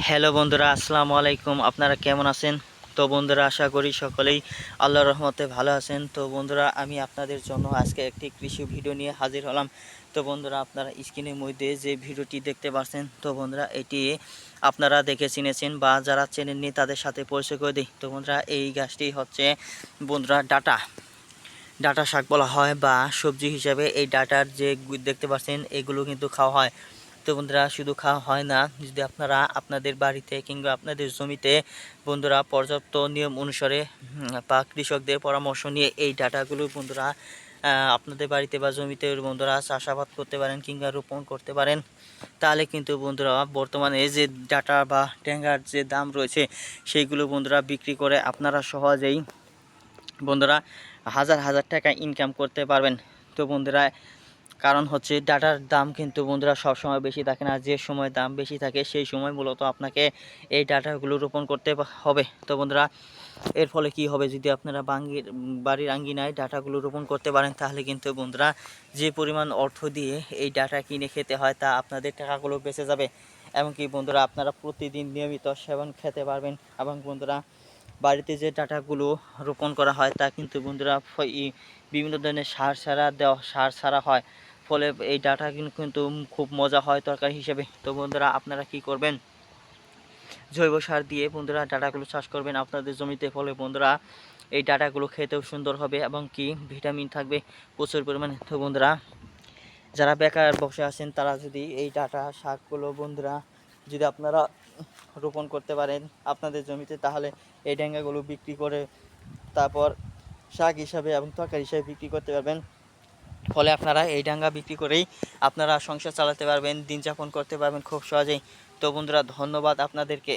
Hello বন্ধুরা, আসসালামু আলাইকুম। আপনারা কেমন আছেন? তো বন্ধুরা, আশা করি সকলেই আল্লাহর রহমতে ভালো আছেন। তো বন্ধুরা, আমি আপনাদের জন্য আজকে একটি কৃষি ভিডিও নিয়ে হাজির হলাম। তো বন্ধুরা, আপনারা স্ক্রিনের মধ্যে যে ভিডিওটি দেখতে পাচ্ছেন, তো বন্ধুরা এটি আপনারা দেখে চিনেছেন বা যারা চেনেননি তাদের সাথে পরিচয় করে দিই। তো বন্ধুরা, এই গাছটি হচ্ছে বন্ধুরা ডাটা ডাটা শাক বলা হয় বা সবজি হিসাবে এই ডাটার যে দেখতে পাচ্ছেন এগুলো কিন্তু খাওয়া হয়। তো বন্ধুরা, শুধু খাওয়া হয় না, যদি আপনারা আপনাদের বাড়িতে কিংবা আপনাদের জমিতে বন্ধুরা পর্যাপ্ত নিয়ম অনুসারে বা কৃষকদের পরামর্শ নিয়ে এই ডাটাগুলো বন্ধুরা আপনাদের বাড়িতে বা জমিতে বন্ধুরা চাষাবাদ করতে পারেন কিংবা রোপণ করতে পারেন, তাহলে কিন্তু বন্ধুরা বর্তমানে যে ডাটা বা ট্যাঙ্গার যে দাম রয়েছে সেইগুলো বন্ধুরা বিক্রি করে আপনারা সহজেই বন্ধুরা হাজার হাজার টাকা ইনকাম করতে পারবেন। তো বন্ধুরা, কারণ হচ্ছে ডাটার দাম কিন্তু বন্ধুরা সব সময় বেশি থাকে না, যে সময় দাম বেশি থাকে সেই সময় মূলত আপনাকে এই ডাটাগুলো রোপণ করতে হবে। তো বন্ধুরা, এর ফলে কি হবে, যদি আপনারা বাড়ির আঙ্গিনায় ডাটাগুলো রোপণ করতে পারেন তাহলে কিন্তু বন্ধুরা যে পরিমাণ অর্থ দিয়ে এই ডাটা কিনে খেতে হয় তা আপনাদের টাকাগুলো বেঁচে যাবে। এমনকি বন্ধুরা আপনারা প্রতিদিন নিয়মিত সেবন খেতে পারবেন। এবং বন্ধুরা, বাড়িতে যে ডাটাগুলো রোপণ করা হয় তা কিন্তু বন্ধুরা বিভিন্ন ধরনের সার ছাড়া হয়, ফলে এই ডাটা কিন্তু খুব মজা হয় তরকারি হিসেবে। তো বন্ধুরা, আপনারা কি করবেন, জৈব সার দিয়ে বন্ধুরা ডাটাগুলো চাষ করবেন আপনাদের জমিতে। ফলে বন্ধুরা এই ডাটাগুলো খেতেও সুন্দর হবে এবং কি ভিটামিন থাকবে প্রচুর পরিমাণে। তো বন্ধুরা, যারা বেকার বসে আছেন তারা যদি এই ডাটা শাকগুলো বন্ধুরা যদি আপনারা রোপণ করতে পারেন আপনাদের জমিতে, তাহলে এই ডেঙ্গাগুলো বিক্রি করে তারপর শাক হিসাবে এবং তরকারি হিসাবে বিক্রি করতে পারবেন। ফলে আপনারা এই ডাঙ্গা বিক্রি করেই আপনারা সংসার চালাতে পারবেন, দিন যাপন করতে পারবেন খুব সহজেই। তো বন্ধুরা, ধন্যবাদ আপনাদেরকে।